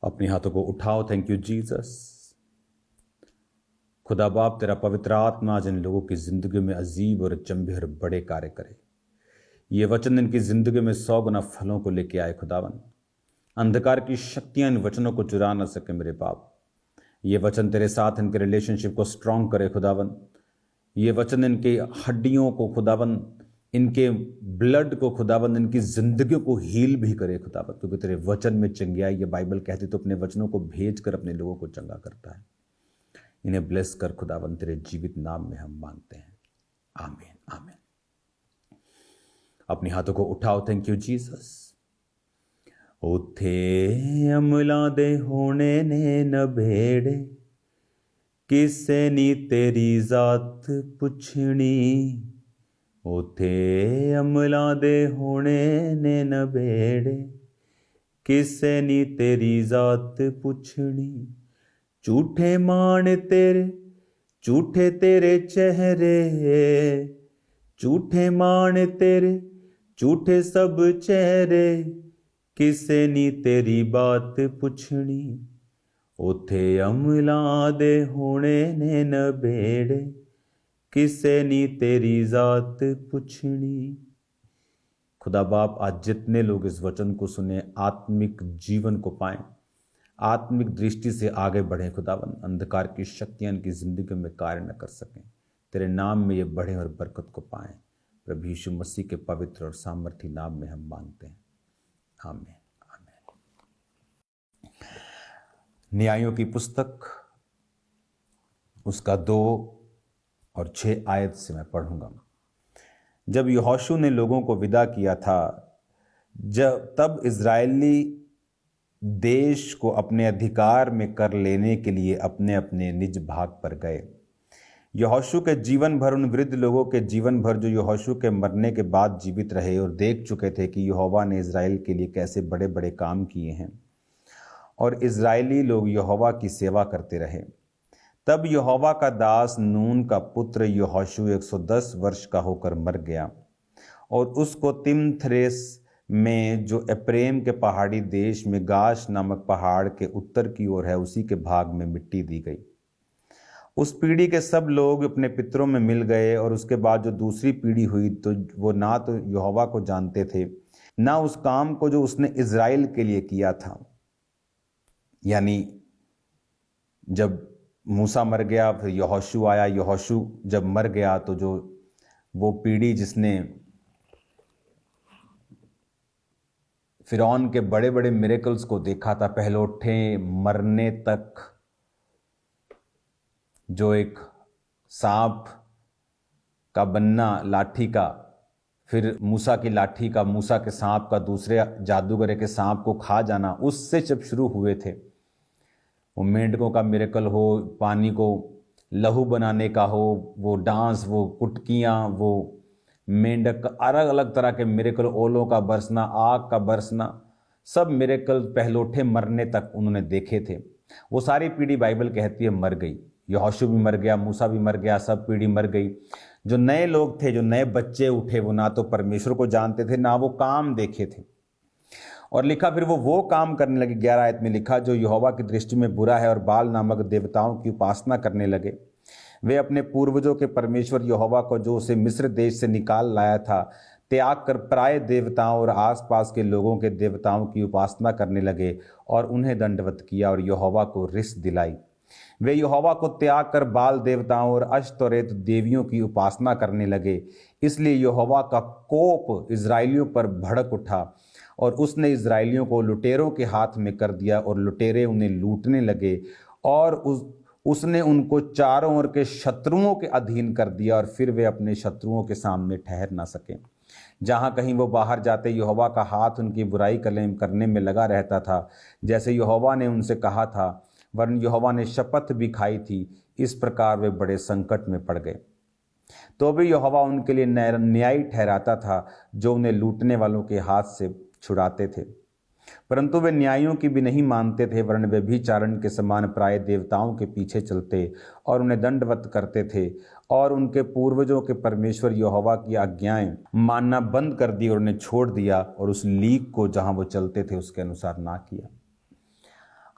अपने हाथों को उठाओ। Thank you Jesus. खुदा बाप, तेरा पवित्र आत्मा आज इन लोगों की जिंदगी में अजीब और अचंभे और बड़े कार्य करे। ये वचन इनकी जिंदगी में 100 गुना फलों को लेके आए। खुदावन, अंधकार की शक्तियां इन वचनों को चुरा ना सके मेरे बाप। ये वचन तेरे साथ इनके रिलेशनशिप को स्ट्रांग करे खुदावन। ये वचन इनके हड्डियों को खुदावन, इनके ब्लड को खुदावन, इनकी जिंदगियों को हील भी करे खुदावन, क्योंकि तेरे वचन में चंगियाई। ये बाइबल कहती तो अपने वचनों को भेज कर अपने लोगों को चंगा करता है। इन्हें ब्लेस कर खुदावन, तेरे जीवित नाम में हम मांगते हैं, आमीन आमीन। अपने हाथों को उठाओ। Thank you Jesus. उथे अमला दे होने ने नभेड़े, किसे नी तेरी जात पुछनी। उथे अमला दे होने ने नभेड़े, किसे नी तेरी जात पुछनी। झूठे मान तेरे, झूठे तेरे चेहरे, झूठे मान तेरे, झूठे सब चेहरे, किसे नी तेरी बात पुछनी। उथे अमला दे होने ने नभेड़े, किसे नी तेरी जात पुछनी। खुदा बाप, आज जितने लोग इस वचन को सुने आत्मिक जीवन को पाएं, आत्मिक दृष्टि से आगे बढ़ें खुदावन, अंधकार की शक्तियां इनकी जिंदगी में कार्य न कर सकें, तेरे नाम में ये बढ़ें और बरकत को पाएं। प्रभु यीशु मसीह के पवित्र और सामर्थी नाम में हम मांगते हैं, आमीन आमीन। न्यायों की पुस्तक उसका 2 और 6 आयत से मैं पढ़ूंगा। जब यहोशू ने लोगों को विदा किया था, तब इजरायली देश को अपने अधिकार में कर लेने के लिए अपने अपने निज भाग पर गए। यहोशू के जीवन भर, उन वृद्ध लोगों के जीवन भर जो यहोशू के मरने के बाद जीवित रहे और देख चुके थे कि यहोवा ने इजराइल के लिए कैसे बड़े बड़े काम किए हैं, और इजरायली लोग यहोवा की सेवा करते रहे। तब यहोवा का दास नून का पुत्र यहोशू 110 वर्ष का होकर मर गया, और उसको तिम्थरेस में, जो एप्रेम के पहाड़ी देश में गाश नामक पहाड़ के उत्तर की ओर है, उसी के भाग में मिट्टी दी गई। उस पीढ़ी के सब लोग अपने पितरों में मिल गए, और उसके बाद जो दूसरी पीढ़ी हुई तो वो ना तो यहोवा को जानते थे, ना उस काम को जो उसने इजराइल के लिए किया था। यानी जब मूसा मर गया, फिर यहोशू आया। यहोशू जब मर गया तो जो वो पीढ़ी जिसने फिरौन के बड़े बड़े मिरेकल्स को देखा था, पहलौठे मरने तक, जो एक सांप का बनना लाठी का, फिर मूसा की लाठी का, मूसा के सांप का, दूसरे जादूगर के सांप को खा जाना, उससे जब शुरू हुए थे, वो मेंढकों का मिरेकल हो, पानी को लहू बनाने का हो, वो डांस, वो कुटकियाँ, वो मेंढक, अलग अलग तरह के मिरेकल, ओलों का बरसना, आग का बरसना, सब मिरेकल पहलोठे मरने तक उन्होंने देखे थे। वो सारी पीढ़ी बाइबल कहती है मर गई। यहोशू भी मर गया, मूसा भी मर गया, सब पीढ़ी मर गई। जो नए लोग थे, जो नए बच्चे उठे, वो ना तो परमेश्वर को जानते थे, ना वो काम देखे थे। और लिखा, फिर वो काम करने लगे। 11 आयत में लिखा, जो यहोवा की दृष्टि में बुरा है, और बाल नामक देवताओं की उपासना करने लगे। वे अपने पूर्वजों के परमेश्वर यहोवा को, जो उसे मिस्र देश से निकाल लाया था, त्याग कर पराये देवताओं और आसपास के लोगों के देवताओं की उपासना करने लगे, और उन्हें दंडवत किया और यहोवा को रिस दिलाई। वे यहोवा को त्याग कर बाल देवताओं और अश्तोरेत देवियों की उपासना करने लगे। इसलिए यहोवा का कोप इजराइलियों पर भड़क उठा, और उसने इजराइलियों को लुटेरों के हाथ में कर दिया, और लुटेरे उन्हें लूटने लगे, और उसने उनको चारों ओर के शत्रुओं के अधीन कर दिया, और फिर वे अपने शत्रुओं के सामने ठहर ना सके। जहाँ कहीं वो बाहर जाते, यहोवा का हाथ उनकी बुराई करने में लगा रहता था, जैसे यहोवा ने उनसे कहा था, वरन यहोवा ने शपथ भी खाई थी। इस प्रकार वे बड़े संकट में पड़ गए। तो भी यहोवा उनके लिए न्यायी ठहराता था, जो उन्हें लूटने वालों के हाथ से छुड़ाते थे। परंतु वे न्यायों की भी नहीं मानते थे, वरन वे व्यभिचारण के समान प्राय देवताओं के पीछे चलते और उन्हें दंडवत करते थे, और उनके पूर्वजों के परमेश्वर यहोवा की आज्ञाएं मानना बंद कर दी और उन्हें छोड़ दिया, और उस लीक को जहां वो चलते थे उसके अनुसार ना किया।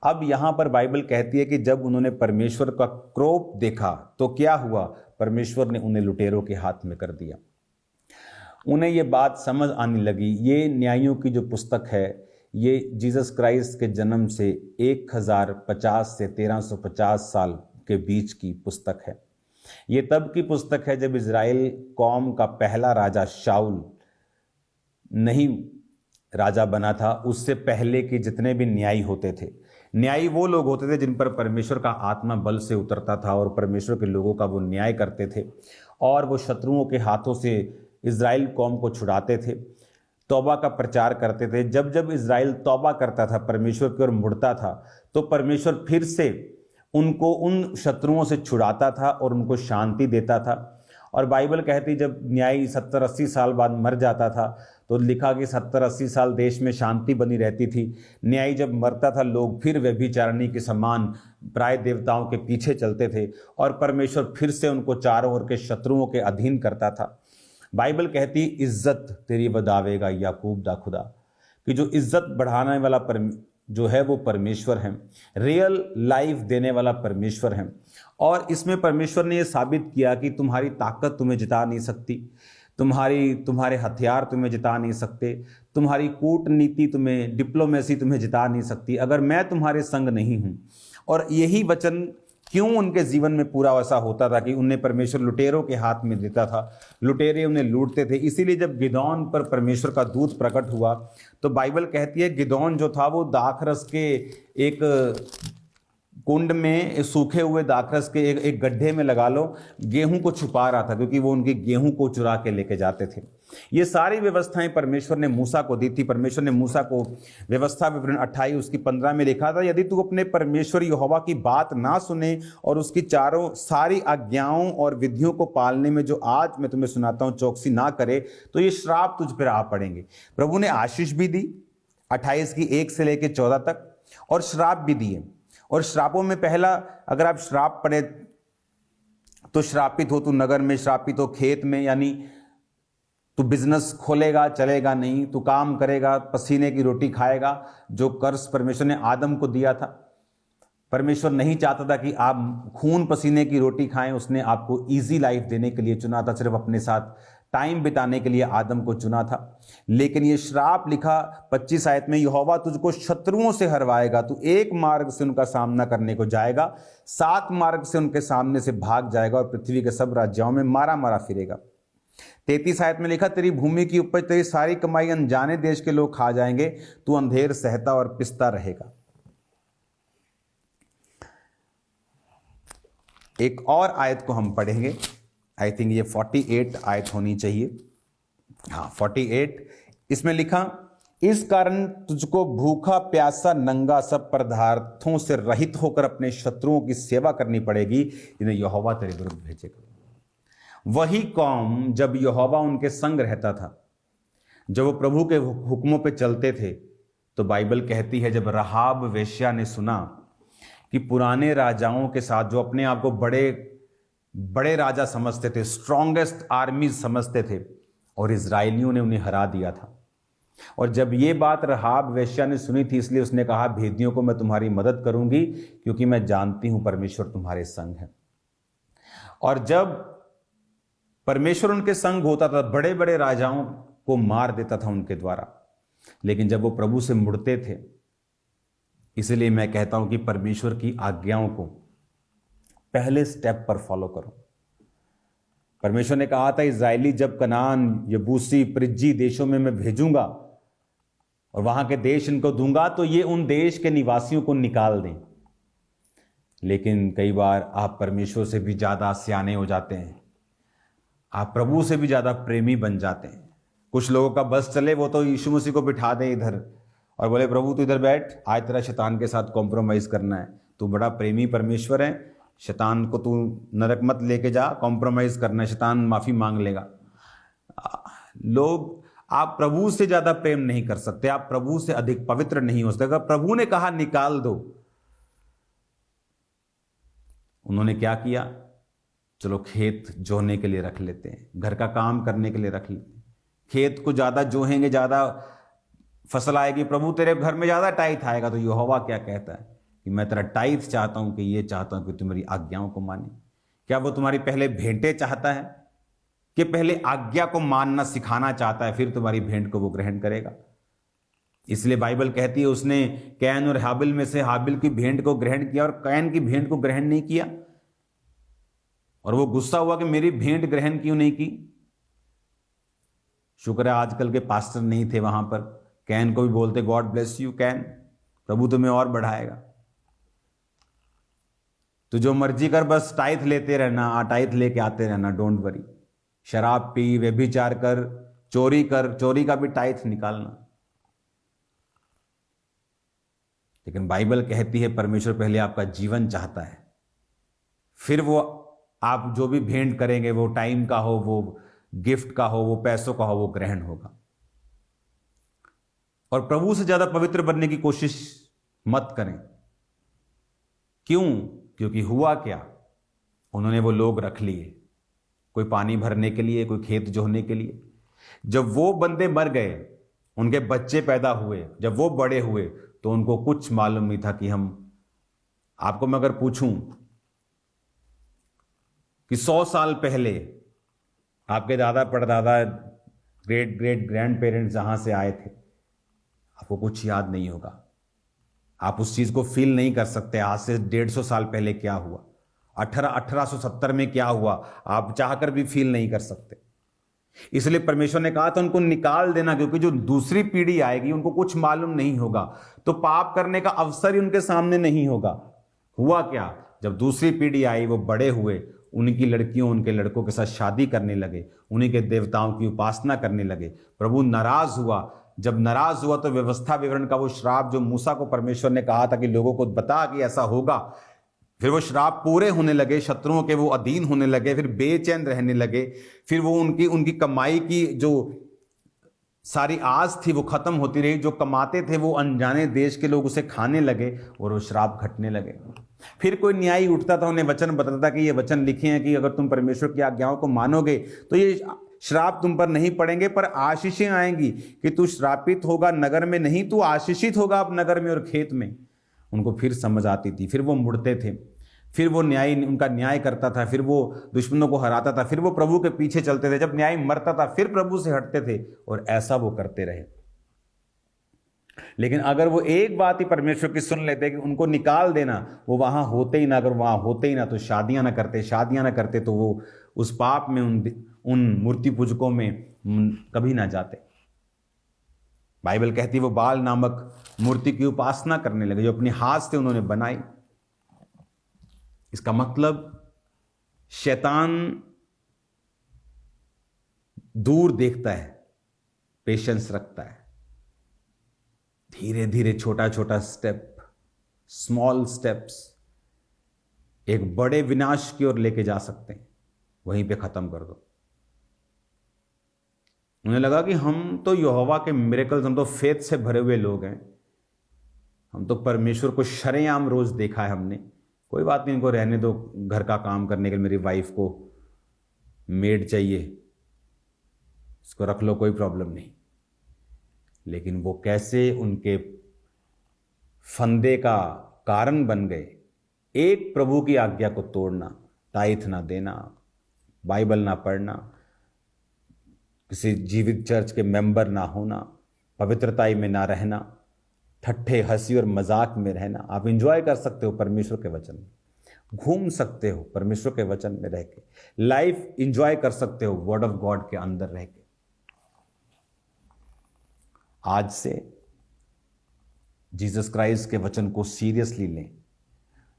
अब यहां पर बाइबल कहती है कि जब उन्होंने परमेश्वर का क्रोध देखा तो क्या हुआ, परमेश्वर ने उन्हें लुटेरों के हाथ में कर दिया। उन्हें ये बात समझ आने लगी। ये न्यायों की जो पुस्तक है, ये जीसस क्राइस्ट के जन्म से 1050 से 1350 साल के बीच की पुस्तक है। ये तब की पुस्तक है जब इजराइल कौम का पहला राजा शाऊल नहीं राजा बना था। उससे पहले के जितने भी न्यायी होते थे, न्यायी वो लोग होते थे जिन पर परमेश्वर का आत्मा बल से उतरता था और परमेश्वर के लोगों का वो न्याय करते थे और वो शत्रुओं के हाथों से इजराइल कौम को छुड़ाते थे, तौबा का प्रचार करते थे। जब जब इजराइल तौबा करता था, परमेश्वर की ओर मुड़ता था, तो परमेश्वर फिर से उनको उन शत्रुओं से छुड़ाता था और उनको शांति देता था। और बाइबल कहती जब न्यायी 70-80 साल बाद मर जाता था तो लिखा कि 70-80 साल देश में शांति बनी रहती थी। न्यायी जब मरता था, लोग फिर व्यभिचारिणी के समान प्राय देवताओं के पीछे चलते थे और परमेश्वर फिर से उनको चारों ओर के शत्रुओं के अधीन करता था। बाइबल कहती इज्जत तेरी बदावेगा याकूब दा खुदा, कि जो इज्जत बढ़ाने वाला जो है वो परमेश्वर है, रियल लाइफ देने वाला परमेश्वर है। और इसमें परमेश्वर ने ये साबित किया कि तुम्हारी ताकत तुम्हें जिता नहीं सकती, तुम्हारे हथियार तुम्हें जिता नहीं सकते, तुम्हारी कूटनीति तुम्हें, डिप्लोमेसी तुम्हें जिता नहीं सकती अगर मैं तुम्हारे संग नहीं हूं। और यही वचन क्यों उनके जीवन में पूरा वैसा होता था कि उन्हें परमेश्वर लुटेरों के हाथ में देता था, लुटेरे उन्हें लूटते थे। इसीलिए जब गिदौन पर परमेश्वर का दूत प्रकट हुआ तो बाइबल कहती है गिदौन जो था वो दाखरस के एक कुंड में, सूखे हुए दाखरस के एक गड्ढे में लगा लो, गेहूं को छुपा रहा था, क्योंकि वो उनके गेहूं को चुरा के लेके जाते थे। ये सारी व्यवस्थाएं परमेश्वर ने मूसा को दी थी। परमेश्वर ने मूसा को व्यवस्था विवरण 28 उसकी 15 में लिखा था, यदि तू अपने परमेश्वर यहोवा की बात ना सुने और उसकी चारों सारी आज्ञाओं और विधियों को पालने में जो आज मैं तुम्हें सुनाता हूं चौकसी ना करे तो ये श्राप तुझ पर आ पड़ेंगे। प्रभु ने आशीष भी दी 28 की 1 से लेकर 14 तक, और श्राप भी दिए। और श्रापों में पहला, अगर आप श्राप पढ़े तो श्रापित हो तू नगर में, श्रापित हो खेत में, यानी तू बिजनेस खोलेगा चलेगा नहीं, तू काम करेगा पसीने की रोटी खाएगा। जो कर्ज परमेश्वर ने आदम को दिया था, परमेश्वर नहीं चाहता था कि आप खून पसीने की रोटी खाएं, उसने आपको इजी लाइफ देने के लिए चुना था, सिर्फ अपने साथ टाइम बिताने के लिए आदम को चुना था। लेकिन ये श्राप लिखा 25 आयत में, यहोवा तुझको शत्रुओं से हरवाएगा, तू एक मार्ग से उनका सामना करने को जाएगा, 7 मार्ग से उनके सामने से भाग जाएगा और पृथ्वी के सब राज्यों में मारा मारा फिरेगा। 33 आयत में लिखा, तेरी भूमि की उपज तेरी सारी कमाई अनजाने देश के लोग खा जाएंगे, तू अंधेर सहता और पिसता रहेगा। एक और आयत को हम पढ़ेंगे, आई थिंक ये 48 आयत होनी चाहिए, हाँ 48। इसमें लिखा, इस कारण तुझको भूखा प्यासा नंगा सब पदार्थों से रहित होकर अपने शत्रुओं की सेवा करनी पड़ेगी, इन्हें यहोवा तेरे विरुद्ध भेजेगा। वही कौम जब यहोवा उनके संग रहता था, जब वो प्रभु के हुक्मों पे चलते थे, तो बाइबल कहती है जब रहाब वेश्या ने सुना कि पुराने राजाओं के साथ, जो अपने आप को बड़े बड़े राजा समझते थे, स्ट्रॉन्गेस्ट आर्मी समझते थे, और इजराइलियों ने उन्हें हरा दिया था। और जब ये बात रहाब वेश्या ने सुनी थी, इसलिए उसने कहा भेदियों को मैं तुम्हारी मदद करूंगी, क्योंकि मैं जानती हूं परमेश्वर तुम्हारे संग है। और जब परमेश्वर उनके संग होता था, बड़े बड़े राजाओं को मार देता था उनके द्वारा। लेकिन जब वो प्रभु से मुड़ते थे, इसलिए मैं कहता हूं कि परमेश्वर की आज्ञाओं को पहले स्टेप पर फॉलो करो। परमेश्वर ने कहा था इजरायली जब कनान, यबूसी, परिज्जी देशों में मैं भेजूंगा और वहां के देश इनको दूंगा, तो ये उन देश के निवासियों को निकाल दें। लेकिन कई बार आप परमेश्वर से भी ज्यादा सियाने हो जाते हैं, आप प्रभु से भी ज्यादा प्रेमी बन जाते हैं। कुछ लोगों का बस चले, वो तो यीशु मसीह को बिठा दें इधर और बोले प्रभु तू इधर बैठ, आज तेरा शैतान के साथ कॉम्प्रोमाइज करना है, तू बड़ा प्रेमी परमेश्वर है, शैतान को तू नरक मत लेके जा, कॉम्प्रोमाइज करना, शैतान माफी मांग लेगा। लोग, आप प्रभु से ज्यादा प्रेम नहीं कर सकते, आप प्रभु से अधिक पवित्र नहीं हो सकते। अगर प्रभु ने कहा निकाल दो, उन्होंने क्या किया, चलो खेत जोहने के लिए रख लेते हैं, घर का काम करने के लिए रख लेते हैं, खेत को ज्यादा जोहेंगे ज्यादा फसल आएगी, प्रभु तेरे घर में ज्यादा टाइट आएगा। तो यहोवा क्या कहता है कि मैं तेरा टाइथ चाहता हूं, कि ये चाहता हूं कि तू मेरी आज्ञाओं को माने। क्या वो तुम्हारी पहले भेंटें चाहता है, कि पहले आज्ञा को मानना सिखाना चाहता है, फिर तुम्हारी भेंट को वो ग्रहण करेगा? इसलिए बाइबल कहती है उसने कैन और हाबिल में से हाबिल की भेंट को ग्रहण किया और कैन की भेंट को ग्रहण नहीं किया, और वो गुस्सा हुआ कि मेरी भेंट ग्रहण क्यों नहीं की। शुक्र है आजकल के पास्टर नहीं थे वहां पर, कैन को भी बोलते गॉड ब्लेस यू कैन, प्रभु तुम्हें और बढ़ाएगा, तो जो मर्जी कर, बस टाइथ लेते रहना, टाइथ लेके आते रहना, डोंट वरी। शराब पी, व्यभिचार कर, चोरी कर, चोरी का भी टाइथ निकालना। लेकिन बाइबल कहती है परमेश्वर पहले आपका जीवन चाहता है, फिर वो आप जो भी भेंट करेंगे, वो टाइम का हो, वो गिफ्ट का हो, वो पैसों का हो, वो ग्रहण होगा। और प्रभु से ज्यादा पवित्र बनने की कोशिश मत करें। क्यों? क्योंकि हुआ क्या, उन्होंने वो लोग रख लिए, कोई पानी भरने के लिए, कोई खेत जोहने के लिए। जब वो बंदे मर गए, उनके बच्चे पैदा हुए, जब वो बड़े हुए, तो उनको कुछ मालूम नहीं था कि आपको मैं अगर पूछूं कि 100 साल पहले आपके दादा परदादा, ग्रेट ग्रेट ग्रैंड पेरेंट्स जहां से आए थे, आपको कुछ याद नहीं होगा। आप उस चीज को फील नहीं कर सकते। आज से 150 साल पहले क्या हुआ, 1870 में क्या हुआ, आप चाहकर भी फील नहीं कर सकते। इसलिए परमेश्वर ने कहा था उनको निकाल देना, क्योंकि जो दूसरी पीढ़ी आएगी उनको कुछ मालूम नहीं होगा, तो पाप करने का अवसर ही उनके सामने नहीं होगा। हुआ क्या, जब दूसरी पीढ़ी आई, वो बड़े हुए, उनकी लड़कियों उनके लड़कों के साथ शादी करने लगे, उन्हीं के देवताओं की उपासना करने लगे। प्रभु नाराज हुआ। जब नाराज हुआ तो व्यवस्था विवरण का वो श्राप जो मूसा को परमेश्वर ने कहा था कि लोगों को बता कि ऐसा होगा, फिर वो श्राप पूरे होने लगे, शत्रुओं के वो अधीन होने लगे, फिर बेचैन रहने लगे, फिर वो उनकी कमाई की जो सारी आस थी वो खत्म होती रही, जो कमाते थे वो अनजाने देश के लोग उसे खाने लगे और वो श्राप घटने लगे। फिर कोई न्यायी उठता था, उन्हें वचन बताता था कि ये वचन लिखे हैं कि अगर तुम परमेश्वर की आज्ञाओं को मानोगे तो ये श्राप तुम पर नहीं पड़ेंगे, पर आशीषें आएंगी कि तू श्रापित होगा नगर में नहीं, तू आशीषित होगा अब नगर में और खेत में। उनको फिर समझ आती थी, फिर वो मुड़ते थे, फिर वो उनका न्याय करता था, फिर वो दुश्मनों को हराता था, फिर वो प्रभु के पीछे चलते थे, जब न्याय मरता था फिर प्रभु से हटते थे, और ऐसा वो करते रहे। लेकिन अगर वो एक बात ही परमेश्वर की सुन लेते कि उनको निकाल देना, वो वहां होते ही ना, अगर वहां होते ही ना तो शादियां ना करते तो वो उस पाप में उन मूर्ति पूजकों में कभी ना जाते। बाइबल कहती है वो बाल नामक मूर्ति की उपासना करने लगे, जो अपने हाथ से उन्होंने बनाई। इसका मतलब शैतान दूर देखता है, पेशेंस रखता है, धीरे धीरे छोटा छोटा स्टेप, स्मॉल स्टेप्स एक बड़े विनाश की ओर लेके जा सकते हैं। वहीं पे खत्म कर दो। उन्हें लगा कि हम तो यहोवा के मिरेकल्स, हम तो फेथ से भरे हुए लोग हैं, हम तो परमेश्वर को शरेआम रोज देखा है हमने, कोई बात नहीं, इनको रहने दो, घर का काम करने के लिए मेरी वाइफ को मेड चाहिए, इसको रख लो, कोई प्रॉब्लम नहीं। लेकिन वो कैसे उनके फंदे का कारण बन गए। एक प्रभु की आज्ञा को तोड़ना, टाइथ ना देना, बाइबल ना पढ़ना, किसी जीवित चर्च के मेंबर ना होना, पवित्रताई में ना रहना, ठट्ठे हंसी और मजाक में रहना। आप इंजॉय कर सकते हो परमेश्वर के वचन में, घूम सकते हो परमेश्वर के वचन में रह के, लाइफ इंजॉय कर सकते हो वर्ड ऑफ गॉड के अंदर रह के। आज से जीसस क्राइस्ट के वचन को सीरियसली लें।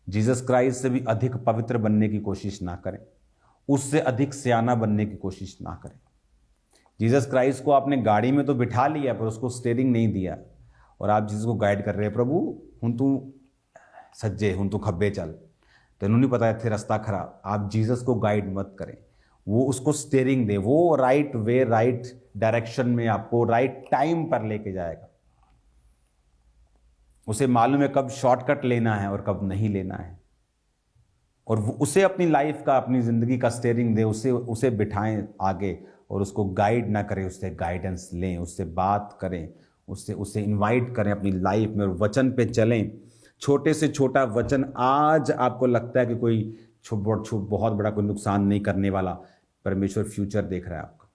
जीसस क्राइस्ट से भी अधिक पवित्र बनने की कोशिश ना करें, उससे अधिक सियाना बनने की कोशिश ना करें। जीसस क्राइस्ट को आपने गाड़ी में तो बिठा लिया, पर उसको स्टीयरिंग नहीं दिया, और आप जिसको गाइड कर रहे हैं, प्रभु हूं तू सज्जे, हूं तू खब्बे चल, तो इन्होंने पता थे रास्ता खराब। आप जीसस को गाइड मत करें, वो उसको स्टीयरिंग दे, वो राइट वे, राइट डायरेक्शन में आपको राइट टाइम पर लेके जाएगा। उसे मालूम है कब शॉर्टकट लेना है और कब नहीं लेना है, और उसे अपनी लाइफ का, अपनी जिंदगी का स्टीयरिंग दे, उसे बिठाएं आगे, और उसको गाइड ना करें, उससे गाइडेंस लें, उससे बात करें, उसे इनवाइट करें अपनी लाइफ में, और वचन पे चलें, छोटे से छोटा वचन आज आपको लगता है कि कोई बहुत बड़ा कोई नुकसान नहीं करने वाला, परमेश्वर फ्यूचर देख रहा है आपका।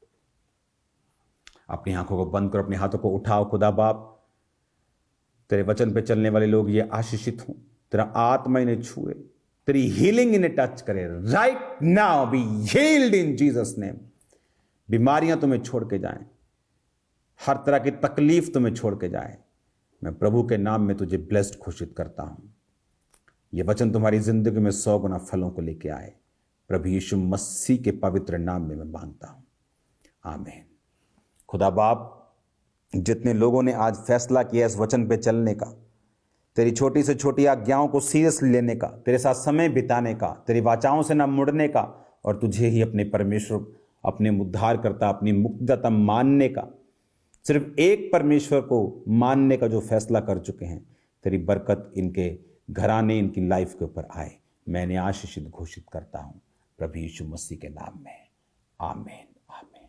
अपनी आंखों को बंद करो, अपने हाथों को उठाओ। खुदा बाप, तेरे वचन पे चलने वाले लोग ये आशीषित हों, तेरा आत्मा इन्हें छुए, तेरी हीलिंग इन्हें टच करे। Right now be healed in Jesus name. बीमारियां तुम्हें छोड़ के जाएं, हर तरह की तकलीफ तुम्हें छोड़ के जाए। मैं प्रभु के नाम में तुझे ब्लेस्ड घोषित करता हूं। यह वचन तुम्हारी जिंदगी में 100 गुना फलों को लेके आए। प्रभु यीशु मसीह के पवित्र नाम में मैं मांगता हूं, आमीन। खुदा बाप, जितने लोगों ने आज फैसला किया इस वचन पे चलने का, तेरी छोटी से छोटी आज्ञाओं को सीरियसली लेने का, तेरे साथ समय बिताने का, तेरी वाचाओं से ना मुड़ने का, और तुझे ही अपने परमेश्वर, अपने उद्धारकर्ता, अपनी मुक्तिदाता मानने का, सिर्फ एक परमेश्वर को मानने का जो फैसला कर चुके हैं, तेरी बरकत इनके घराने, इनकी लाइफ के ऊपर आए। मैंने आशीषित घोषित करता हूं प्रभु यीशु मसीह के नाम में, आमीन, आमीन।